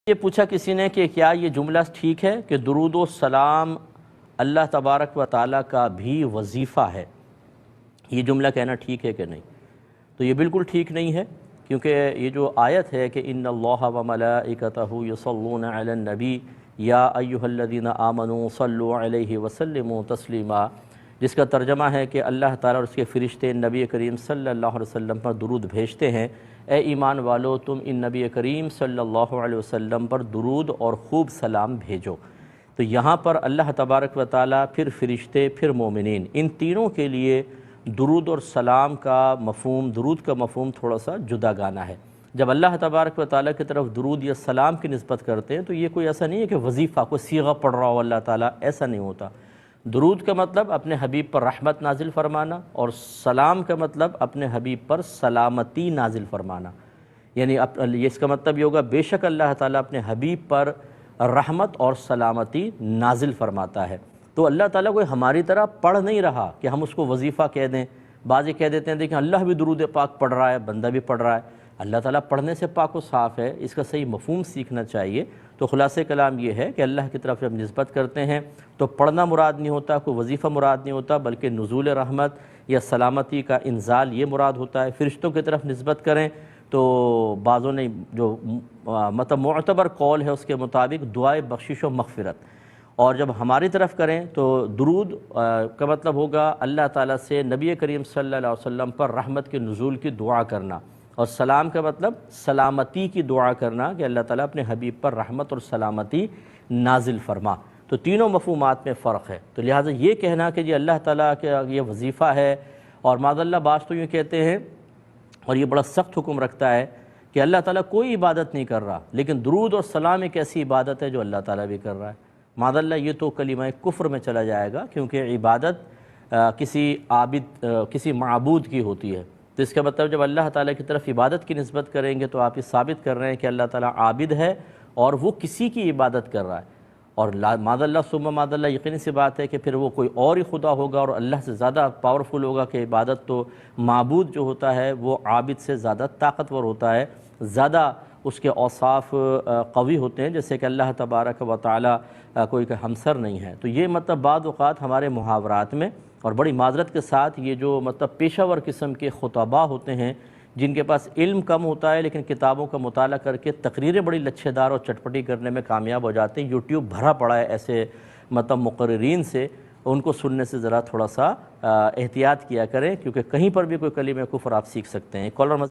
یہ پوچھا کسی نے کہ کیا یہ جملہ ٹھیک ہے کہ درود و سلام اللہ تبارک و تعالیٰ کا بھی وظیفہ ہے؟ یہ جملہ کہنا ٹھیک ہے کہ نہیں؟ تو یہ بالکل ٹھیک نہیں ہے، کیونکہ یہ جو آیت ہے کہ ان اللہ و ملائکتہ یصلون علی النبی یا ایھا الذین آمنوا صلوا علیہ وسلموا تسلیما، جس کا ترجمہ ہے کہ اللہ تعالیٰ اور اس کے فرشتے نبی کریم صلی اللہ علیہ وسلم پر درود بھیجتے ہیں۔ اے ایمان والو، تم ان نبی کریم صلی اللہ علیہ وسلم پر درود اور خوب سلام بھیجو۔ تو یہاں پر اللہ تبارک و تعالیٰ، پھر فرشتے، پھر مومنین، ان تینوں کے لیے درود اور سلام کا مفہوم، درود کا مفہوم تھوڑا سا جدا گانا ہے۔ جب اللہ تبارک و تعالیٰ کی طرف درود یا سلام کی نسبت کرتے ہیں تو یہ کوئی ایسا نہیں ہے کہ وظیفہ کوئی صیغہ پڑھ رہا ہو اللہ تعالیٰ، ایسا نہیں ہوتا۔ درود کا مطلب اپنے حبیب پر رحمت نازل فرمانا، اور سلام کا مطلب اپنے حبیب پر سلامتی نازل فرمانا، یعنی اس کا مطلب یہ ہوگا بے شک اللہ تعالیٰ اپنے حبیب پر رحمت اور سلامتی نازل فرماتا ہے۔ تو اللہ تعالیٰ کوئی ہماری طرح پڑھ نہیں رہا کہ ہم اس کو وظیفہ کہہ دیں۔ بعض یہ کہہ دیتے ہیں دیکھیں اللہ بھی درود پاک پڑھ رہا ہے، بندہ بھی پڑھ رہا ہے۔ اللہ تعالیٰ پڑھنے سے پاک و صاف ہے، اس کا صحیح مفہوم سیکھنا چاہیے۔ تو خلاصہ کلام یہ ہے کہ اللہ کی طرف جب نسبت کرتے ہیں تو پڑھنا مراد نہیں ہوتا، کوئی وظیفہ مراد نہیں ہوتا، بلکہ نزول رحمت یا سلامتی کا انزال یہ مراد ہوتا ہے۔ فرشتوں کی طرف نسبت کریں تو بعضوں نے جو مطلب معتبر قول ہے اس کے مطابق دعائے بخشش و مغفرت، اور جب ہماری طرف کریں تو درود کا مطلب ہوگا اللہ تعالیٰ سے نبی کریم صلی اللہ علیہ وسلم پر رحمت کے نزول کی دعا کرنا، اور سلام کا مطلب سلامتی کی دعا کرنا کہ اللہ تعالیٰ اپنے حبیب پر رحمت اور سلامتی نازل فرما۔ تو تینوں مفہومات میں فرق ہے۔ تو لہٰذا یہ کہنا کہ جی اللہ تعالیٰ کا یہ وظیفہ ہے، اور معاذ اللہ بعض تو یہ کہتے ہیں، اور یہ بڑا سخت حکم رکھتا ہے کہ اللہ تعالیٰ کوئی عبادت نہیں کر رہا، لیکن درود اور سلام ایک ایسی عبادت ہے جو اللہ تعالیٰ بھی کر رہا ہے۔ معاذ اللہ یہ تو کلمہ کفر میں چلا جائے گا، کیونکہ عبادت کسی معبود کی ہوتی ہے۔ تو اس کا مطلب جب اللہ تعالیٰ کی طرف عبادت کی نسبت کریں گے تو آپ یہ ثابت کر رہے ہیں کہ اللہ تعالیٰ عابد ہے اور وہ کسی کی عبادت کر رہا ہے، اور معاذ اللہ ثم معاذ اللہ یقینی سی بات ہے کہ پھر وہ کوئی اور ہی خدا ہوگا اور اللہ سے زیادہ پاورفل ہوگا، کہ عبادت تو معبود جو ہوتا ہے وہ عابد سے زیادہ طاقتور ہوتا ہے، زیادہ اس کے اوصاف قوی ہوتے ہیں، جیسے کہ اللہ تبارک و تعالیٰ کوئی ہمسر نہیں ہے۔ تو یہ مطلب بعض اوقات ہمارے محاورات میں، اور بڑی معذرت کے ساتھ، یہ جو مطلب پیشہ ور قسم کے خطباء ہوتے ہیں جن کے پاس علم کم ہوتا ہے لیکن کتابوں کا مطالعہ کر کے تقریریں بڑی لچھے دار اور چٹپٹی کرنے میں کامیاب ہو جاتے ہیں، یوٹیوب بھرا پڑا ہے ایسے مطلب مقررین سے، ان کو سننے سے ذرا تھوڑا سا احتیاط کیا کریں، کیونکہ کہیں پر بھی کوئی کلمہ کفر آپ سیکھ سکتے ہیں۔ کالر